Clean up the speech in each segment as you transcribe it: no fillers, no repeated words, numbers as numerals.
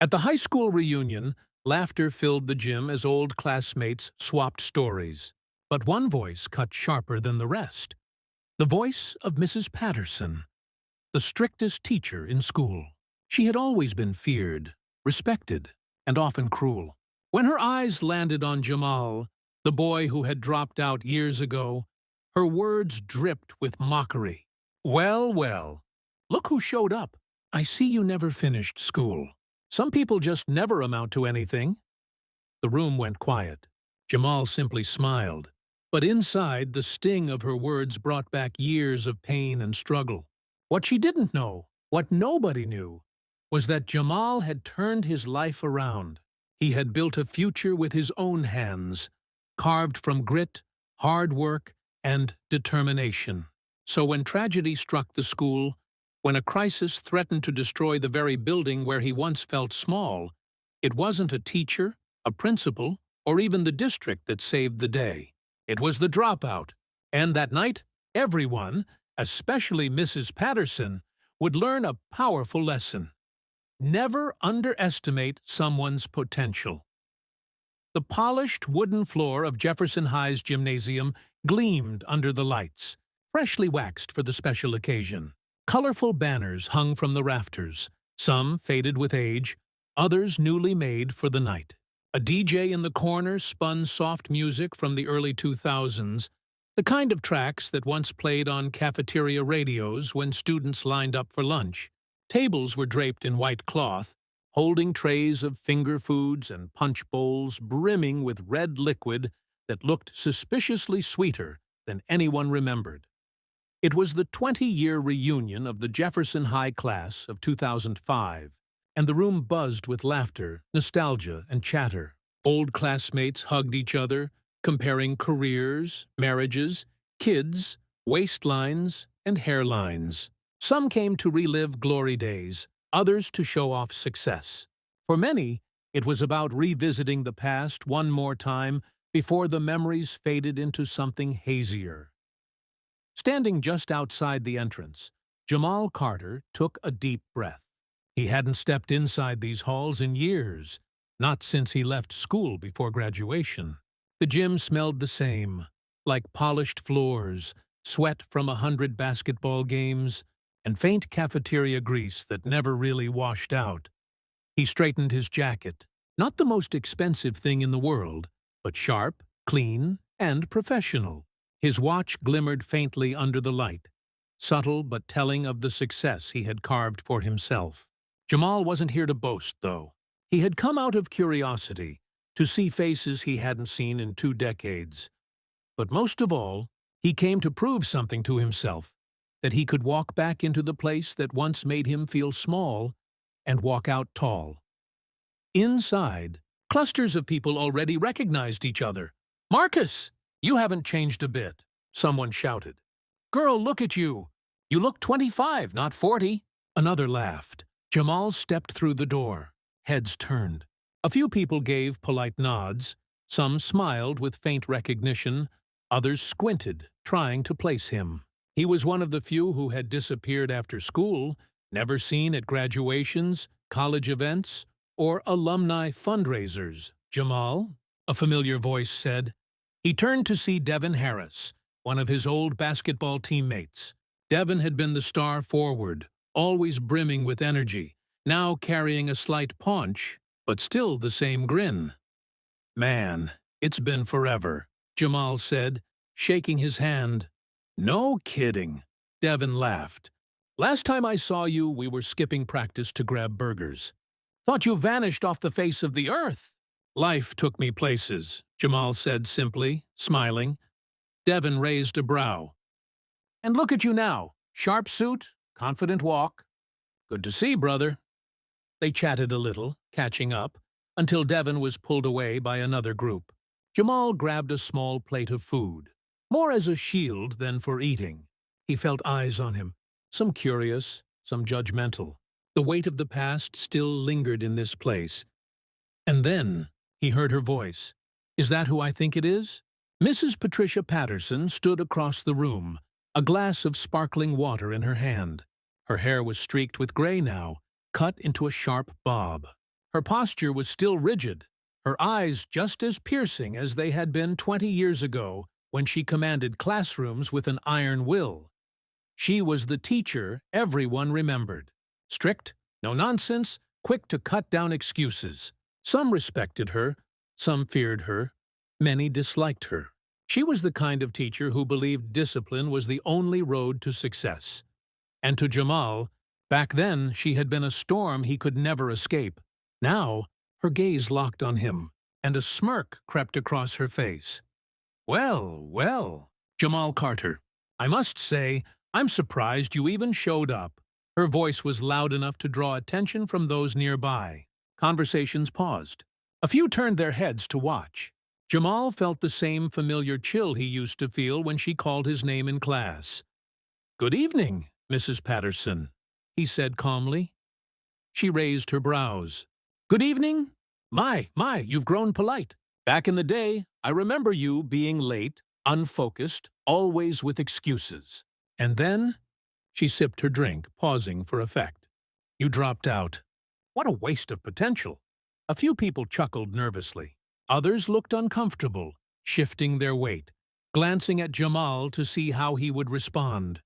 At the high school reunion, laughter filled the gym as old classmates swapped stories. But one voice cut sharper than the rest. The voice of Mrs. Patterson, the strictest teacher in school. She had always been feared, respected, and often cruel. When her eyes landed on Jamal, the boy who had dropped out years ago, her words dripped with mockery. "Well, well, look who showed up. I see you never finished school. Some people just never amount to anything." The room went quiet. Jamal simply smiled. But inside, the sting of her words brought back years of pain and struggle. What she didn't know, what nobody knew, was that Jamal had turned his life around. He had built a future with his own hands, carved from grit, hard work, and determination. So when tragedy struck the school, when a crisis threatened to destroy the very building where he once felt small, it wasn't a teacher, a principal, or even the district that saved the day. It was the dropout. And that night, everyone, especially Mrs. Patterson, would learn a powerful lesson. Never underestimate someone's potential. The polished wooden floor of Jefferson High's gymnasium gleamed under the lights, freshly waxed for the special occasion. Colorful banners hung from the rafters, some faded with age, others newly made for the night. A DJ in the corner spun soft music from the early 2000s, the kind of tracks that once played on cafeteria radios when students lined up for lunch. Tables were draped in white cloth, holding trays of finger foods and punch bowls brimming with red liquid that looked suspiciously sweeter than anyone remembered. It was the 20-year reunion of the Jefferson High class of 2005, and the room buzzed with laughter, nostalgia, and chatter. Old classmates hugged each other, comparing careers, marriages, kids, waistlines, and hairlines. Some came to relive glory days, others to show off success. For many, it was about revisiting the past one more time before the memories faded into something hazier. Standing just outside the entrance, Jamal Carter took a deep breath. He hadn't stepped inside these halls in years, not since he left school before graduation. The gym smelled the same, like polished floors, sweat from 100 basketball games, and faint cafeteria grease that never really washed out. He straightened his jacket, not the most expensive thing in the world, but sharp, clean, and professional. His watch glimmered faintly under the light, subtle but telling of the success he had carved for himself. Jamal wasn't here to boast, though. He had come out of curiosity, to see faces he hadn't seen in 2 decades. But most of all, he came to prove something to himself, that he could walk back into the place that once made him feel small and walk out tall. Inside, clusters of people already recognized each other. "Marcus, you haven't changed a bit," someone shouted. "Girl, look at you. You look 25, not 40. Another laughed. Jamal stepped through the door, heads turned. A few people gave polite nods, some smiled with faint recognition, others squinted, trying to place him. He was one of the few who had disappeared after school, never seen at graduations, college events, or alumni fundraisers. "Jamal?" a familiar voice said. He turned to see Devin Harris, one of his old basketball teammates. Devin had been the star forward, always brimming with energy, now carrying a slight paunch, but still the same grin. "Man, it's been forever," Jamal said, shaking his hand. "No kidding," Devin laughed. "Last time I saw you, we were skipping practice to grab burgers. Thought you vanished off the face of the earth." "Life took me places," Jamal said simply, smiling. Devin raised a brow. "And look at you now. Sharp suit, confident walk. Good to see, brother." They chatted a little, catching up, until Devin was pulled away by another group. Jamal grabbed a small plate of food, more as a shield than for eating. He felt eyes on him, some curious, some judgmental. The weight of the past still lingered in this place. And then he heard her voice. "Is that who I think it is?" Mrs. Patricia Patterson stood across the room, a glass of sparkling water in her hand. Her hair was streaked with gray now, cut into a sharp bob. Her posture was still rigid, her eyes just as piercing as they had been 20 years ago when she commanded classrooms with an iron will. She was the teacher everyone remembered. Strict, no nonsense, quick to cut down excuses. Some respected her, some feared her, many disliked her. She was the kind of teacher who believed discipline was the only road to success. And to Jamal, back then she had been a storm he could never escape. Now, her gaze locked on him, and a smirk crept across her face. "Well, well, Jamal Carter, I must say, I'm surprised you even showed up." Her voice was loud enough to draw attention from those nearby. Conversations paused. A few turned their heads to watch. Jamal felt the same familiar chill he used to feel when she called his name in class. "Good evening, Mrs. Patterson," he said calmly. She raised her brows. "Good evening? My, you've grown polite. Back in the day, I remember you being late, unfocused, always with excuses. And then," she sipped her drink, pausing for effect, "you dropped out. What a waste of potential." A few people chuckled nervously. Others looked uncomfortable, shifting their weight, glancing at Jamal to see how he would respond.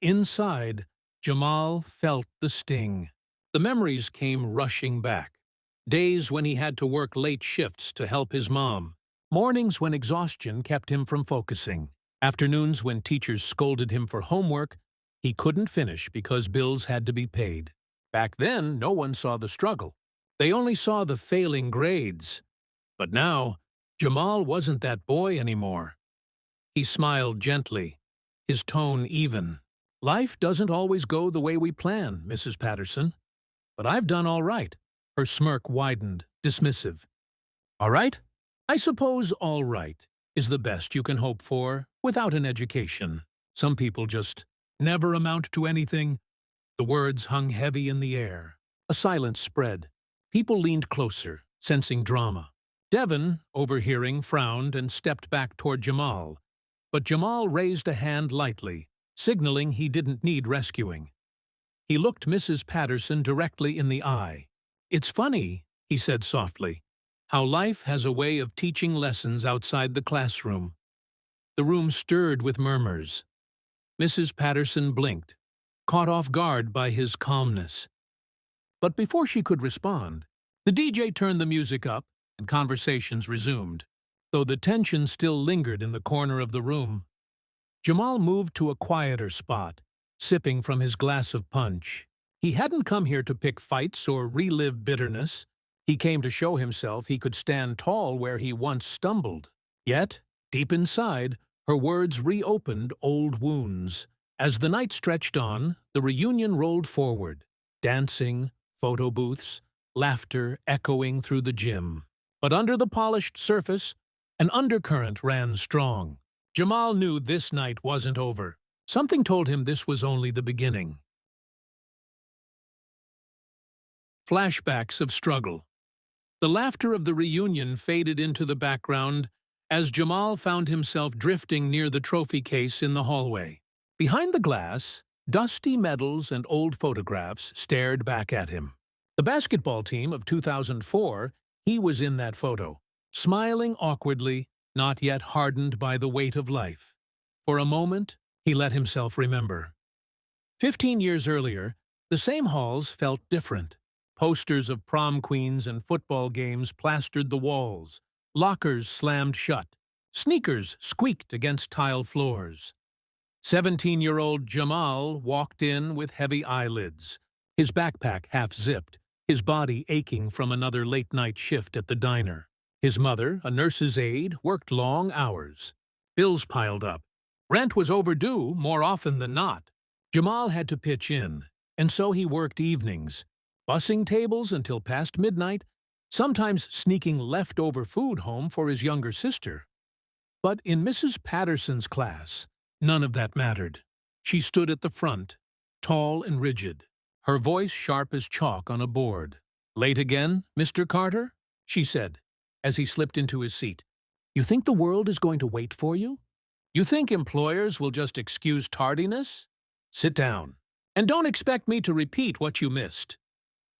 Inside, Jamal felt the sting. The memories came rushing back. Days when he had to work late shifts to help his mom. Mornings when exhaustion kept him from focusing. Afternoons when teachers scolded him for homework he couldn't finish because bills had to be paid. Back then, no one saw the struggle. They only saw the failing grades. But now, Jamal wasn't that boy anymore. He smiled gently, his tone even. "Life doesn't always go the way we plan, Mrs. Patterson. But I've done all right." Her smirk widened, dismissive. "All right? I suppose all right is the best you can hope for without an education. Some people just never amount to anything." The words hung heavy in the air. A silence spread. People leaned closer, sensing drama. Devon, overhearing, frowned and stepped back toward Jamal. But Jamal raised a hand lightly, signaling he didn't need rescuing. He looked Mrs. Patterson directly in the eye. "It's funny," he said softly, "how life has a way of teaching lessons outside the classroom." The room stirred with murmurs. Mrs. Patterson blinked, caught off guard by his calmness. But before she could respond, the DJ turned the music up and conversations resumed, though the tension still lingered in the corner of the room. Jamal moved to a quieter spot, sipping from his glass of punch. He hadn't come here to pick fights or relive bitterness. He came to show himself he could stand tall where he once stumbled. Yet, deep inside, her words reopened old wounds. As the night stretched on, the reunion rolled forward. Dancing, photo booths, laughter echoing through the gym. But under the polished surface, an undercurrent ran strong. Jamal knew this night wasn't over. Something told him this was only the beginning. Flashbacks of struggle. The laughter of the reunion faded into the background as Jamal found himself drifting near the trophy case in the hallway. Behind the glass, dusty medals and old photographs stared back at him. The basketball team of 2004, he was in that photo, smiling awkwardly, not yet hardened by the weight of life. For a moment, he let himself remember. 15 years earlier, the same halls felt different. Posters of prom queens and football games plastered the walls. Lockers slammed shut. Sneakers squeaked against tile floors. 17-year-old Jamal walked in with heavy eyelids, his backpack half-zipped, his body aching from another late-night shift at the diner. His mother, a nurse's aide, worked long hours. Bills piled up. Rent was overdue more often than not. Jamal had to pitch in, and so he worked evenings, bussing tables until past midnight, sometimes sneaking leftover food home for his younger sister. But in Mrs. Patterson's class, none of that mattered. She stood at the front, tall and rigid, her voice sharp as chalk on a board. "Late again, Mr. Carter?" she said, as he slipped into his seat. "You think the world is going to wait for you? You think employers will just excuse tardiness? Sit down. And don't expect me to repeat what you missed."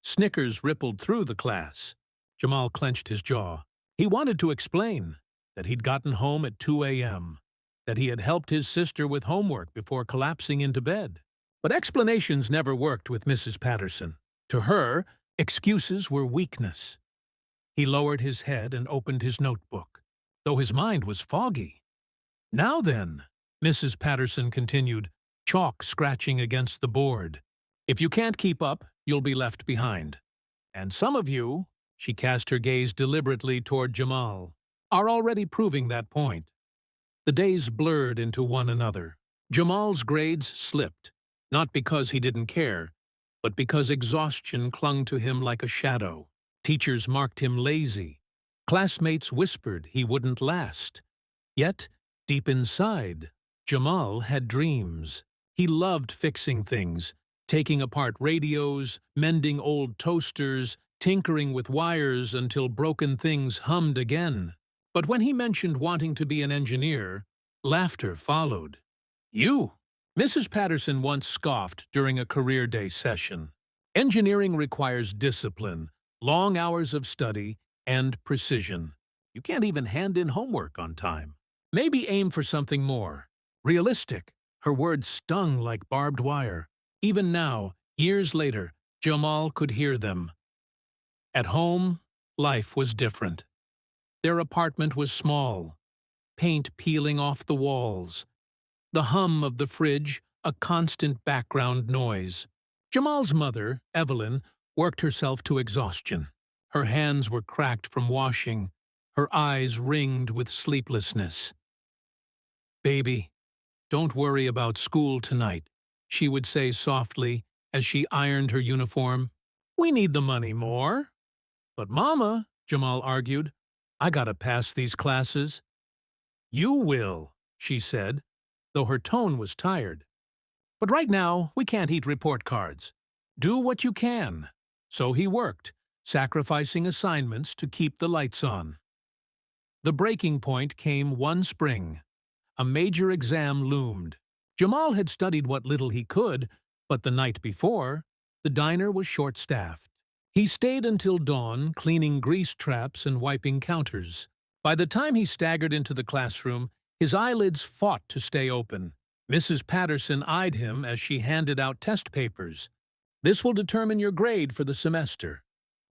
Snickers rippled through the class. Jamal clenched his jaw. He wanted to explain that he'd gotten home at 2 a.m., that he had helped his sister with homework before collapsing into bed. But explanations never worked with Mrs. Patterson. To her, excuses were weakness. He lowered his head and opened his notebook, though his mind was foggy. "Now then," Mrs. Patterson continued, chalk scratching against the board. "If you can't keep up, you'll be left behind. And some of you," she cast her gaze deliberately toward Jamal, "are already proving that point." The days blurred into one another. Jamal's grades slipped, not because he didn't care, but because exhaustion clung to him like a shadow. Teachers marked him lazy. Classmates whispered he wouldn't last. Yet, deep inside, Jamal had dreams. He loved fixing things, taking apart radios, mending old toasters, tinkering with wires until broken things hummed again. But when he mentioned wanting to be an engineer, laughter followed. "You?" Mrs. Patterson once scoffed during a career day session. "Engineering requires discipline, long hours of study, and precision. You can't even hand in homework on time. Maybe aim for something more realistic." Her words stung like barbed wire. Even now, years later, Jamal could hear them. At home, life was different. Their apartment was small, paint peeling off the walls, the hum of the fridge a constant background noise. Jamal's mother, Evelyn, worked herself to exhaustion. Her hands were cracked from washing, her eyes ringed with sleeplessness. "Baby, don't worry about school tonight," she would say softly as she ironed her uniform. "We need the money more." "But Mama," Jamal argued, "I gotta pass these classes." "You will," she said, though her tone was tired. "But right now, we can't eat report cards. Do what you can." So he worked, sacrificing assignments to keep the lights on. The breaking point came one spring. A major exam loomed. Jamal had studied what little he could, but the night before, the diner was short-staffed. He stayed until dawn, cleaning grease traps and wiping counters. By the time he staggered into the classroom, his eyelids fought to stay open. Mrs. Patterson eyed him as she handed out test papers. "This will determine your grade for the semester."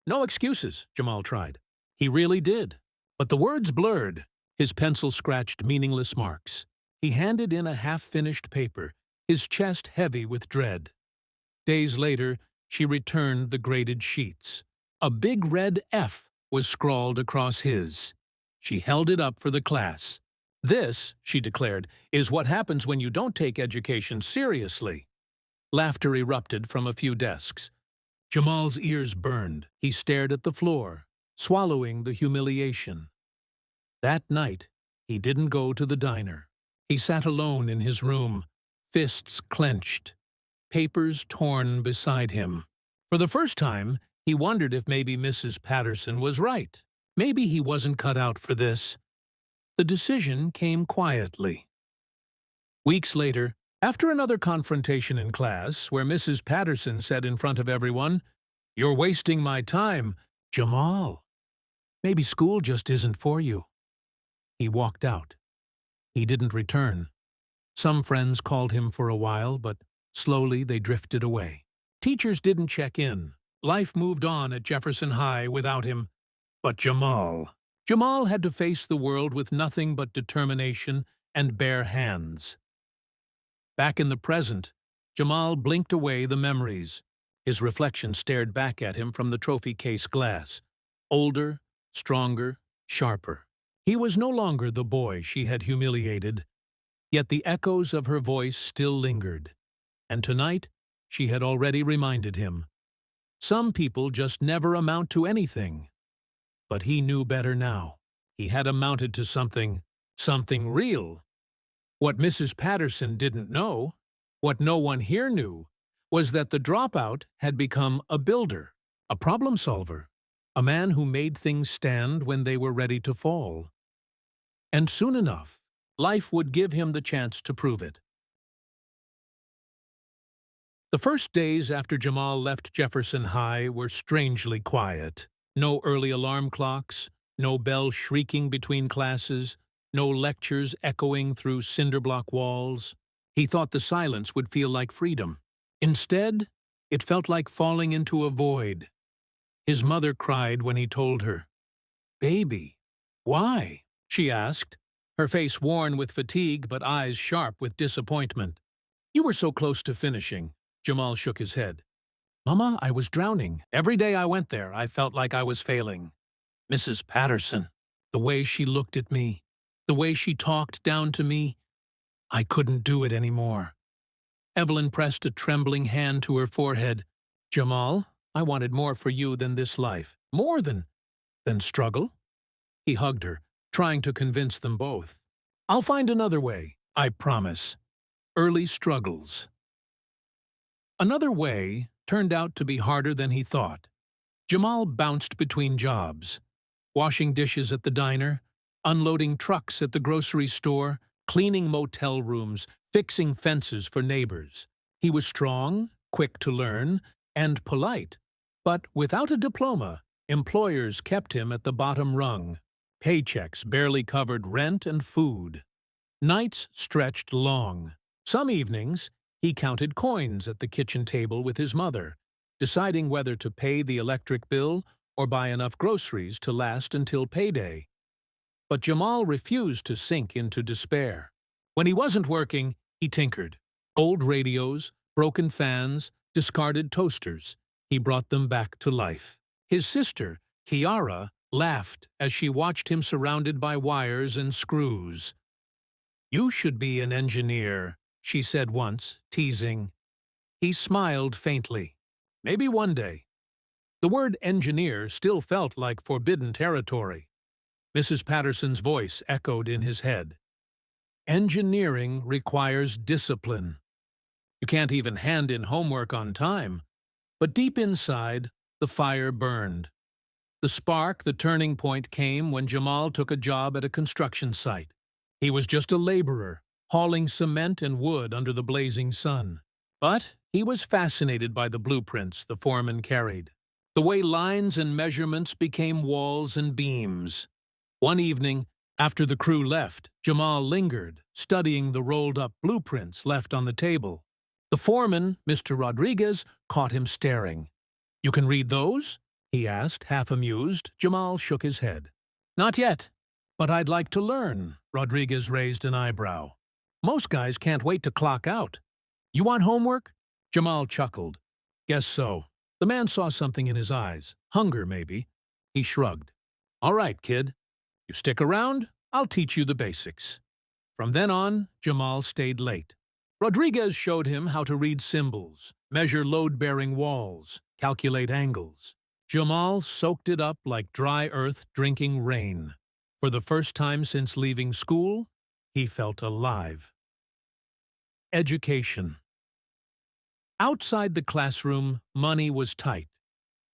"No excuses," Jamal tried. He really did. But the words blurred. His pencil scratched meaningless marks. He handed in a half-finished paper, his chest heavy with dread. Days later, she returned the graded sheets. A big red F was scrawled across his. She held it up for the class. "This," she declared, "is what happens when you don't take education seriously." Laughter erupted from a few desks. Jamal's ears burned. He stared at the floor, swallowing the humiliation. That night, he didn't go to the diner. He sat alone in his room, fists clenched, papers torn beside him. For the first time, he wondered if maybe Mrs. Patterson was right. Maybe he wasn't cut out for this. The decision came quietly. Weeks later, after another confrontation in class, where Mrs. Patterson said in front of everyone, "You're wasting my time, Jamal. Maybe school just isn't for you." He walked out. He didn't return. Some friends called him for a while, but slowly they drifted away. Teachers didn't check in. Life moved on at Jefferson High without him. But Jamal had to face the world with nothing but determination and bare hands. Back in the present, Jamal blinked away the memories. His reflection stared back at him from the trophy case glass. Older, stronger, sharper. He was no longer the boy she had humiliated, yet the echoes of her voice still lingered. And tonight, she had already reminded him. Some people just never amount to anything. But he knew better now. He had amounted to something real. What Mrs. Patterson didn't know, what no one here knew, was that the dropout had become a builder, a problem solver, a man who made things stand when they were ready to fall. And soon enough, life would give him the chance to prove it. The first days after Jamal left Jefferson High were strangely quiet. No early alarm clocks, no bell shrieking between classes, no lectures echoing through cinder-block walls. He thought the silence would feel like freedom. Instead, it felt like falling into a void. His mother cried when he told her. "Baby, why?" she asked, her face worn with fatigue but eyes sharp with disappointment. "You were so close to finishing." Jamal shook his head. "Mama, I was drowning. Every day I went there, I felt like I was failing. Mrs. Patterson, the way she looked at me, the way she talked down to me, I couldn't do it anymore." Evelyn pressed a trembling hand to her forehead. "Jamal, I wanted more for you than this life. More than struggle." He hugged her, trying to convince them both. "I'll find another way, I promise." Early struggles. Another way turned out to be harder than he thought. Jamal bounced between jobs. Washing dishes at the diner, unloading trucks at the grocery store, cleaning motel rooms, fixing fences for neighbors. He was strong, quick to learn, and polite. But without a diploma, employers kept him at the bottom rung. Paychecks barely covered rent and food. Nights stretched long. Some evenings, he counted coins at the kitchen table with his mother, deciding whether to pay the electric bill or buy enough groceries to last until payday. But Jamal refused to sink into despair. When he wasn't working, he tinkered. Old radios, broken fans, discarded toasters. He brought them back to life. His sister, Kiara, laughed as she watched him surrounded by wires and screws. "You should be an engineer," she said once, teasing. He smiled faintly. "Maybe one day." The word engineer still felt like forbidden territory. Mrs. Patterson's voice echoed in his head. "Engineering requires discipline. You can't even hand in homework on time." But deep inside, the fire burned. The spark, the turning point came when Jamal took a job at a construction site. He was just a laborer, hauling cement and wood under the blazing sun. But he was fascinated by the blueprints the foreman carried. The way lines and measurements became walls and beams. One evening, after the crew left, Jamal lingered, studying the rolled-up blueprints left on the table. The foreman, Mr. Rodriguez, caught him staring. "You can read those?" he asked, half amused. Jamal shook his head. "Not yet, but I'd like to learn." Rodriguez raised an eyebrow. "Most guys can't wait to clock out." "You want homework?" Jamal chuckled. "Guess so." The man saw something in his eyes. Hunger, maybe. He shrugged. "All right, kid. You stick around, I'll teach you the basics." From then on, Jamal stayed late. Rodriguez showed him how to read symbols, measure load-bearing walls, calculate angles. Jamal soaked it up like dry earth drinking rain. For the first time since leaving school, he felt alive. Education. Outside the classroom, money was tight,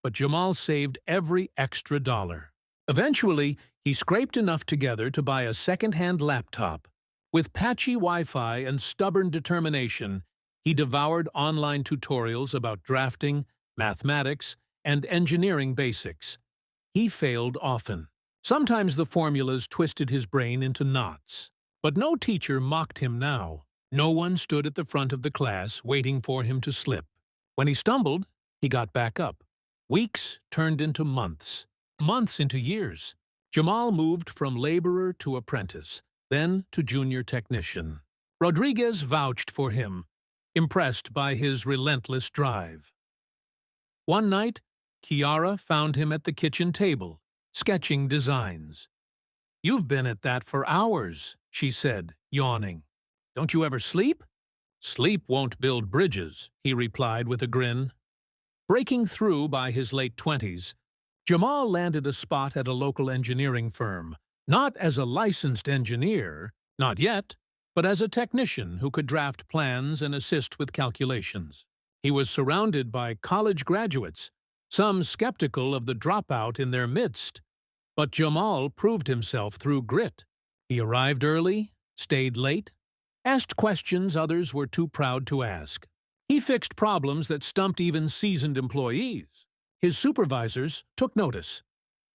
but Jamal saved every extra dollar. Eventually, he scraped enough together to buy a second-hand laptop. With patchy Wi-Fi and stubborn determination, he devoured online tutorials about drafting, mathematics, and engineering basics. He failed often. Sometimes the formulas twisted his brain into knots. But no teacher mocked him now. No one stood at the front of the class waiting for him to slip. When he stumbled, he got back up. Weeks turned into months. Months into years. Jamal moved from laborer to apprentice, then to junior technician. Rodriguez vouched for him, impressed by his relentless drive. One night, Kiara found him at the kitchen table, sketching designs. "You've been at that for hours," she said, yawning. "Don't you ever sleep?" "Sleep won't build bridges," he replied with a grin. Breaking through by his late 20s, Jamal landed a spot at a local engineering firm, not as a licensed engineer, not yet, but as a technician who could draft plans and assist with calculations. He was surrounded by college graduates, some skeptical of the dropout in their midst. But Jamal proved himself through grit. He arrived early, stayed late, asked questions others were too proud to ask. He fixed problems that stumped even seasoned employees. His supervisors took notice.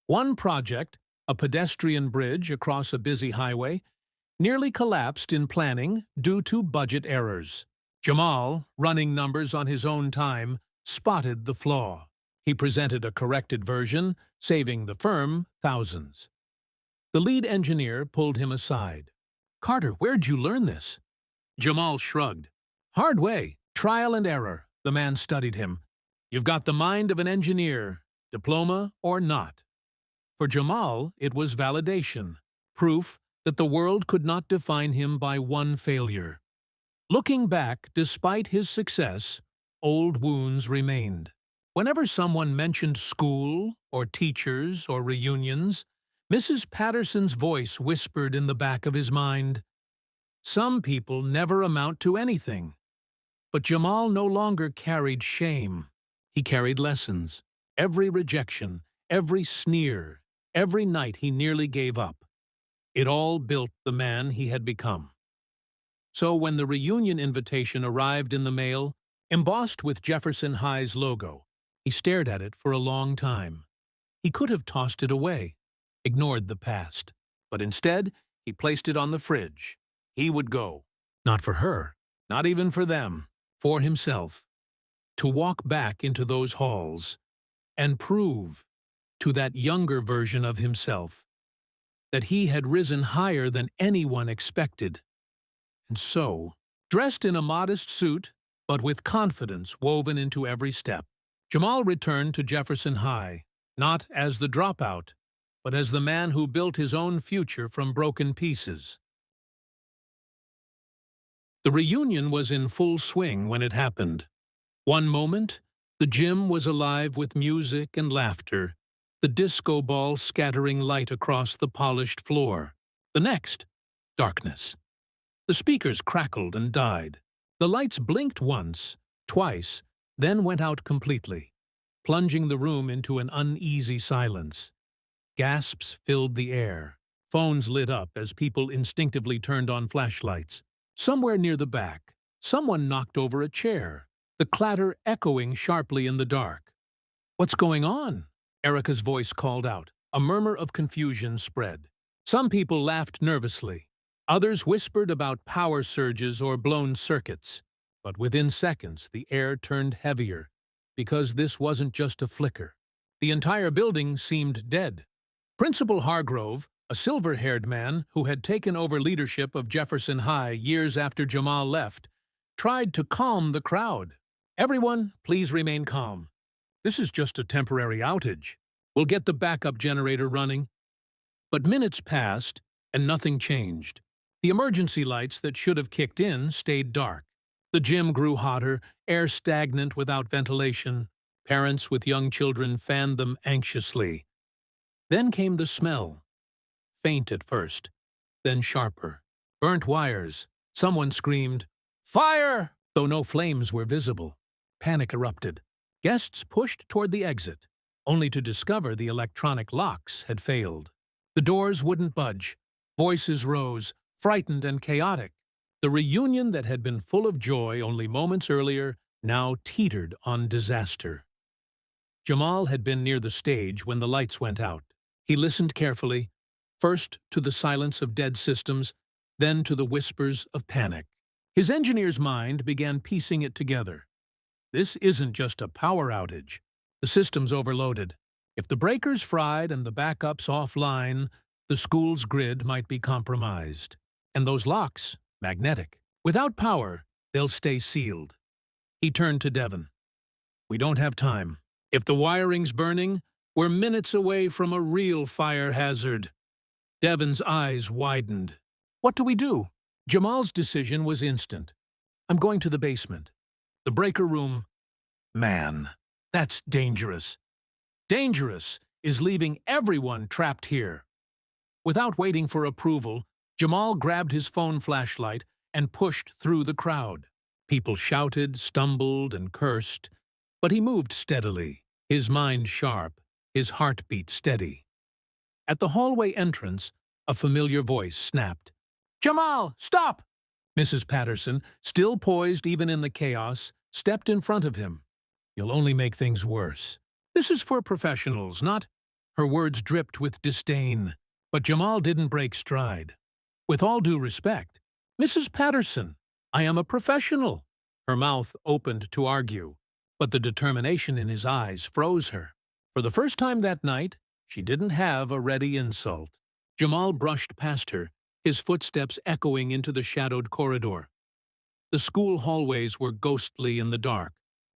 One project, a pedestrian bridge across a busy highway, nearly collapsed in planning due to budget errors. Jamal, running numbers on his own time, spotted the flaw. He presented a corrected version, saving the firm thousands. The lead engineer pulled him aside. "Carter, where'd you learn this?" Jamal shrugged. "Hard way, trial and error." The man studied him. "You've got the mind of an engineer, diploma or not." For Jamal, it was validation, proof that the world could not define him by one failure. Looking back, despite his success, old wounds remained. Whenever someone mentioned school, or teachers, or reunions, Mrs. Patterson's voice whispered in the back of his mind, "Some people never amount to anything." But Jamal no longer carried shame. He carried lessons. Every rejection, every sneer, every night he nearly gave up. It all built the man he had become. So when the reunion invitation arrived in the mail, embossed with Jefferson High's logo, he stared at it for a long time. He could have tossed it away, ignored the past, but instead he placed it on the fridge. He would go. Not for her, not even for them, for himself. To walk back into those halls and prove to that younger version of himself that he had risen higher than anyone expected. And so, dressed in a modest suit, but with confidence woven into every step, Jamal returned to Jefferson High, not as the dropout, but as the man who built his own future from broken pieces. The reunion was in full swing when it happened. One moment, the gym was alive with music and laughter, the disco ball scattering light across the polished floor. The next, darkness. The speakers crackled and died. The lights blinked once, twice, then went out completely, plunging the room into an uneasy silence. Gasps filled the air. Phones lit up as people instinctively turned on flashlights. Somewhere near the back, someone knocked over a chair, the clatter echoing sharply in the dark. "What's going on?" Erica's voice called out. A murmur of confusion spread. Some people laughed nervously. Others whispered about power surges or blown circuits. But within seconds, the air turned heavier, because this wasn't just a flicker. The entire building seemed dead. Principal Hargrove, a silver-haired man who had taken over leadership of Jefferson High years after Jamal left, tried to calm the crowd. "Everyone, please remain calm. This is just a temporary outage. We'll get the backup generator running." But minutes passed, and nothing changed. The emergency lights that should have kicked in stayed dark. The gym grew hotter, air stagnant without ventilation. Parents with young children fanned them anxiously. Then came the smell. Faint at first, then sharper. Burnt wires. Someone screamed, "Fire!" though no flames were visible. Panic erupted. Guests pushed toward the exit, only to discover the electronic locks had failed. The doors wouldn't budge. Voices rose, frightened and chaotic. The reunion that had been full of joy only moments earlier now teetered on disaster. Jamal had been near the stage when the lights went out. He listened carefully, first to the silence of dead systems, then to the whispers of panic. His engineer's mind began piecing it together. This isn't just a power outage. The system's overloaded. If the breaker's fried and the backup's offline, the school's grid might be compromised. And those locks, magnetic. Without power, they'll stay sealed. He turned to Devon. "We don't have time. If the wiring's burning, we're minutes away from a real fire hazard." Devon's eyes widened. "What do we do?" Jamal's decision was instant. "I'm going to the basement. The breaker room." Man, that's dangerous. Dangerous is leaving everyone trapped here. Without waiting for approval, Jamal grabbed his phone flashlight and pushed through the crowd. People shouted, stumbled, and cursed, but he moved steadily, his mind sharp, his heartbeat steady. At the hallway entrance, a familiar voice snapped. "Jamal, stop!" Mrs. Patterson, still poised even in the chaos, stepped in front of him. "You'll only make things worse. This is for professionals, not—" Her words dripped with disdain, but Jamal didn't break stride. "With all due respect, Mrs. Patterson, I am a professional." Her mouth opened to argue, but the determination in his eyes froze her. For the first time that night, she didn't have a ready insult. Jamal brushed past her, his footsteps echoing into the shadowed corridor. The school hallways were ghostly in the dark.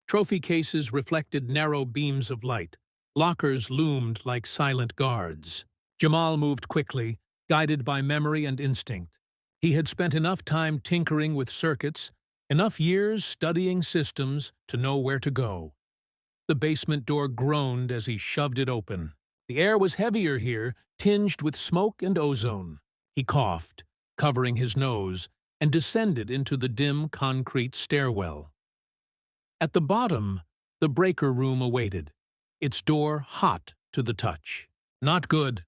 Trophy cases reflected narrow beams of light. Lockers loomed like silent guards. Jamal moved quickly, guided by memory and instinct. He had spent enough time tinkering with circuits, enough years studying systems to know where to go. The basement door groaned as he shoved it open. The air was heavier here, tinged with smoke and ozone. He coughed, covering his nose, and descended into the dim concrete stairwell. At the bottom, the breaker room awaited, its door hot to the touch. Not good.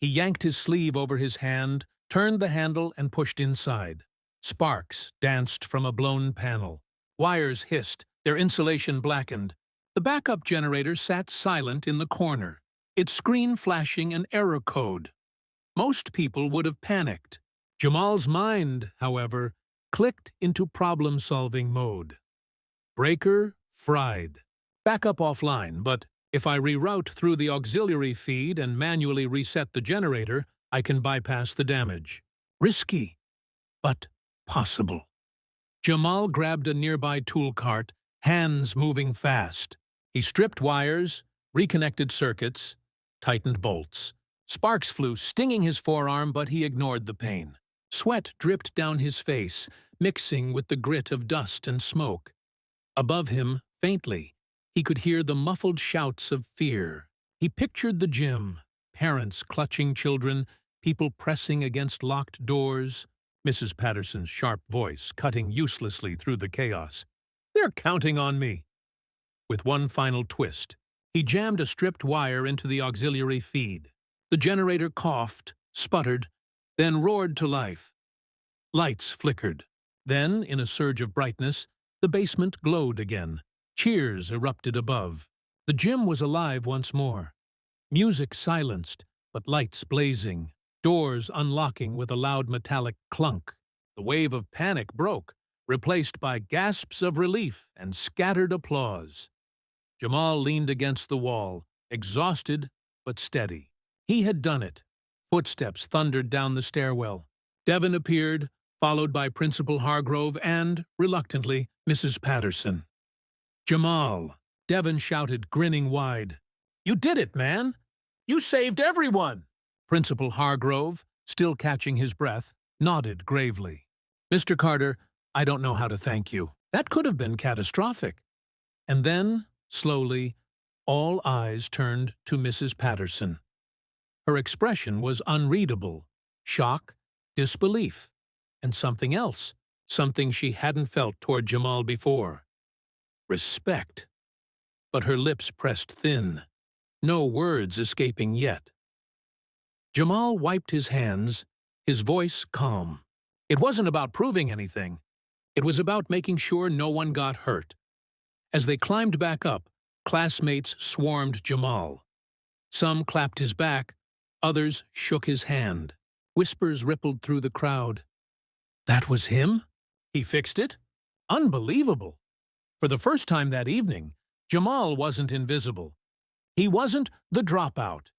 He yanked his sleeve over his hand, turned the handle, and pushed inside. Sparks danced from a blown panel. Wires hissed, their insulation blackened. The backup generator sat silent in the corner, its screen flashing an error code. Most people would have panicked. Jamal's mind, however, clicked into problem-solving mode. Breaker fried. Backup offline, but if I reroute through the auxiliary feed and manually reset the generator, I can bypass the damage. Risky, but possible. Jamal grabbed a nearby tool cart, hands moving fast. He stripped wires, reconnected circuits, tightened bolts. Sparks flew, stinging his forearm, but he ignored the pain. Sweat dripped down his face, mixing with the grit of dust and smoke. Above him, faintly, he could hear the muffled shouts of fear. He pictured the gym, parents clutching children, people pressing against locked doors, Mrs. Patterson's sharp voice cutting uselessly through the chaos. "They're counting on me." With one final twist, he jammed a stripped wire into the auxiliary feed. The generator coughed, sputtered, then roared to life. Lights flickered. Then, in a surge of brightness, the basement glowed again. Cheers erupted above. The gym was alive once more. Music silenced, but lights blazing. Doors unlocking with a loud metallic clunk. The wave of panic broke, replaced by gasps of relief and scattered applause. Jamal leaned against the wall, exhausted but steady. He had done it. Footsteps thundered down the stairwell. Devon appeared, followed by Principal Hargrove and, reluctantly, Mrs. Patterson. "Jamal," Devon shouted, grinning wide. "You did it, man! You saved everyone!" Principal Hargrove, still catching his breath, nodded gravely. "Mr. Carter, I don't know how to thank you. That could have been catastrophic." And then, slowly, all eyes turned to Mrs. Patterson. Her expression was unreadable. Shock, disbelief, and something else, something she hadn't felt toward Jamal before. Respect. But her lips pressed thin, no words escaping yet. Jamal wiped his hands, his voice calm. It wasn't about proving anything. It was about making sure no one got hurt. As they climbed back up, classmates swarmed Jamal. Some clapped his back, others shook his hand. Whispers rippled through the crowd. That was him? He fixed it? Unbelievable! For the first time that evening, Jamal wasn't invisible. He wasn't the dropout.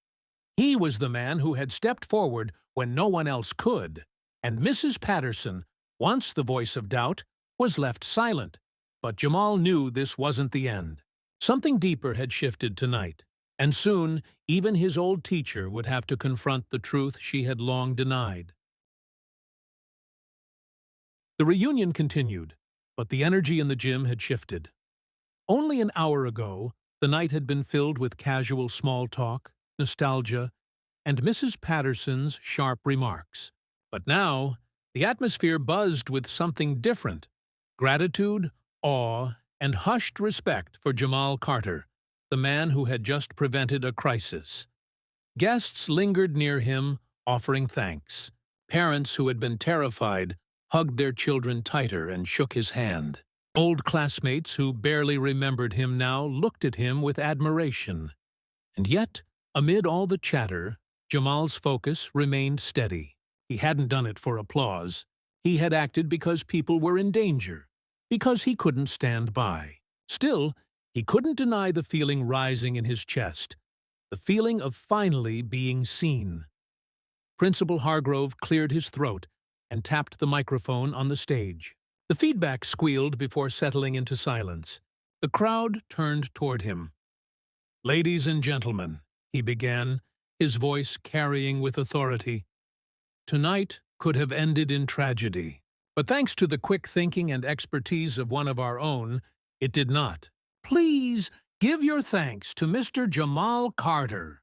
He was the man who had stepped forward when no one else could, and Mrs. Patterson, once the voice of doubt, was left silent. But Jamal knew this wasn't the end. Something deeper had shifted tonight, and soon even his old teacher would have to confront the truth she had long denied. The reunion continued, but the energy in the gym had shifted. Only an hour ago, the night had been filled with casual small talk, nostalgia, and Mrs. Patterson's sharp remarks. But now, the atmosphere buzzed with something different: gratitude, awe, and hushed respect for Jamal Carter, the man who had just prevented a crisis. Guests lingered near him, offering thanks. Parents who had been terrified hugged their children tighter and shook his hand. Old classmates who barely remembered him now looked at him with admiration. And yet, amid all the chatter, Jamal's focus remained steady. He hadn't done it for applause. He had acted because people were in danger, because he couldn't stand by. Still, he couldn't deny the feeling rising in his chest, the feeling of finally being seen. Principal Hargrove cleared his throat and tapped the microphone on the stage. The feedback squealed before settling into silence. The crowd turned toward him. "Ladies and gentlemen," he began, his voice carrying with authority, "tonight could have ended in tragedy. But thanks to the quick thinking and expertise of one of our own, it did not. Please give your thanks to Mr. Jamal Carter."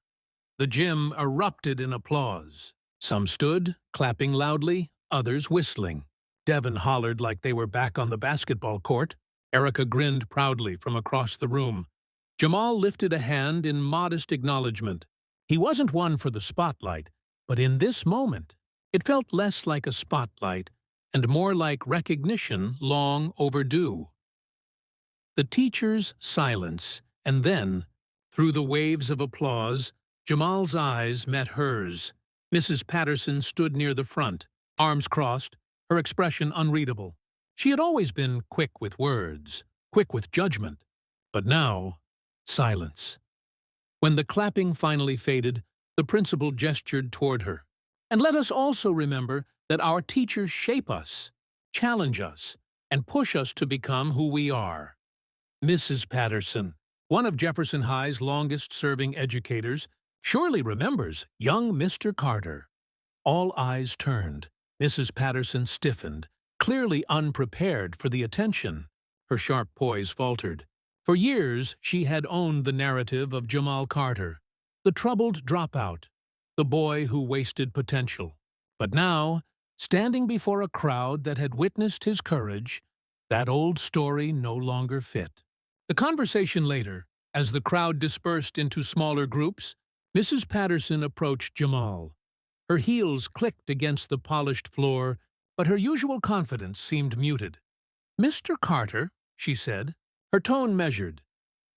The gym erupted in applause. Some stood, clapping loudly, others whistling. Devon hollered like they were back on the basketball court. Erica grinned proudly from across the room. Jamal lifted a hand in modest acknowledgement. He wasn't one for the spotlight, but in this moment, it felt less like a spotlight and more like recognition long overdue. The teacher's silence, and then, through the waves of applause, Jamal's eyes met hers. Mrs. Patterson stood near the front, arms crossed, her expression unreadable. She had always been quick with words, quick with judgment, but now, silence. When the clapping finally faded, the principal gestured toward her. "And let us also remember that our teachers shape us, challenge us, and push us to become who we are." Mrs. Patterson, one of Jefferson High's longest-serving educators, surely remembers young Mr. Carter. All eyes turned. Mrs. Patterson stiffened, clearly unprepared for the attention. Her sharp poise faltered. For years, she had owned the narrative of Jamal Carter, the troubled dropout, the boy who wasted potential. But now, standing before a crowd that had witnessed his courage, that old story no longer fit. The conversation later, as the crowd dispersed into smaller groups, Mrs. Patterson approached Jamal. Her heels clicked against the polished floor, but her usual confidence seemed muted. "Mr. Carter," she said, her tone measured.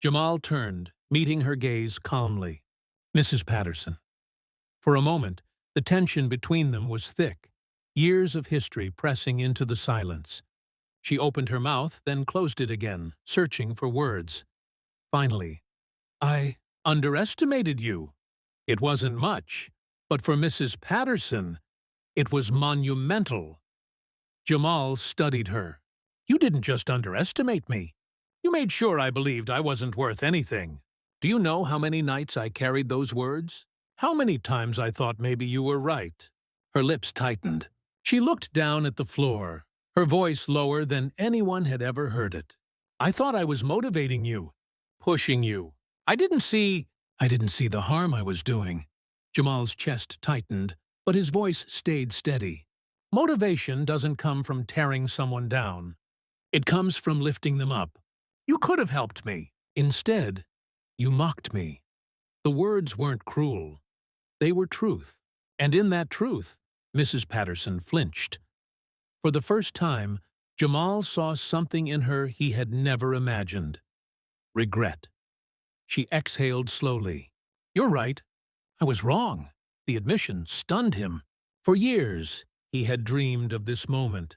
Jamal turned, meeting her gaze calmly. "Mrs. Patterson." For a moment, the tension between them was thick, years of history pressing into the silence. She opened her mouth, then closed it again, searching for words. Finally, "I underestimated you. It wasn't much, but for Mrs. Patterson, it was monumental." Jamal studied her. "You didn't just underestimate me. You made sure I believed I wasn't worth anything. Do you know how many nights I carried those words? How many times I thought maybe you were right?" Her lips tightened. She looked down at the floor, her voice lower than anyone had ever heard it. "I thought I was motivating you, pushing you. I didn't see the harm I was doing." Jamal's chest tightened, but his voice stayed steady. "Motivation doesn't come from tearing someone down. It comes from lifting them up. You could have helped me. Instead, you mocked me." The words weren't cruel. They were truth. And in that truth, Mrs. Patterson flinched. For the first time, Jamal saw something in her he had never imagined. Regret. She exhaled slowly. "You're right. I was wrong." The admission stunned him. For years, he had dreamed of this moment,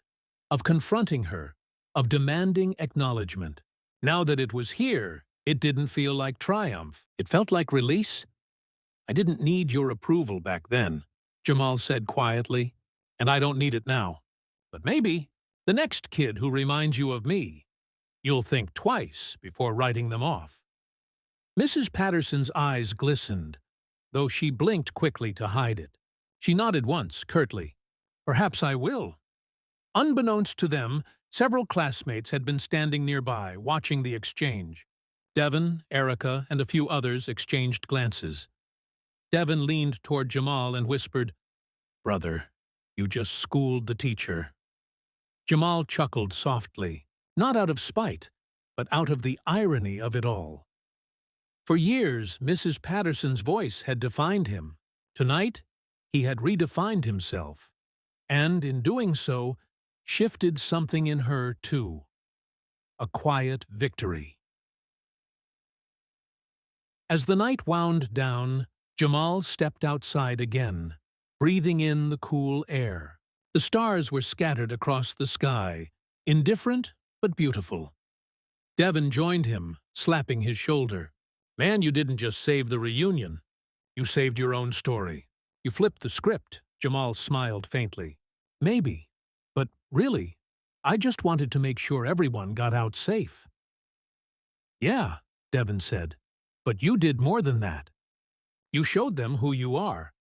of confronting her, of demanding acknowledgement. Now that it was here, it didn't feel like triumph. It felt like release. "I didn't need your approval back then," Jamal said quietly, "and I don't need it now. But maybe, the next kid who reminds you of me, you'll think twice before writing them off." Mrs. Patterson's eyes glistened, though she blinked quickly to hide it. She nodded once, curtly. "Perhaps I will." Unbeknownst to them, several classmates had been standing nearby, watching the exchange. Devon, Erica, and a few others exchanged glances. Devon leaned toward Jamal and whispered, "Brother, you just schooled the teacher." Jamal chuckled softly, not out of spite, but out of the irony of it all. For years, Mrs. Patterson's voice had defined him. Tonight, he had redefined himself, and in doing so, shifted something in her, too. a quiet victory. As the night wound down, Jamal stepped outside again, breathing in the cool air. The stars were scattered across the sky, indifferent but beautiful. Devon joined him, slapping his shoulder. Man, you didn't just save the reunion. You saved your own story. You flipped the script, Jamal smiled faintly. Maybe, but really, I just wanted to make sure everyone got out safe. Yeah, Devon said, but you did more than that. You showed them who you are.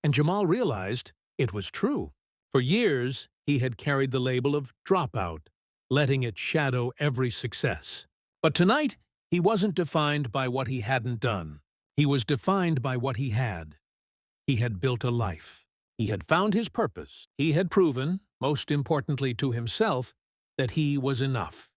And Jamal realized it was true. For years, he had carried the label of Dropout, letting it shadow every success. But tonight, he wasn't defined by what he hadn't done. He was defined by what he had. He had built a life. He had found his purpose. He had proven, most importantly to himself, that he was enough.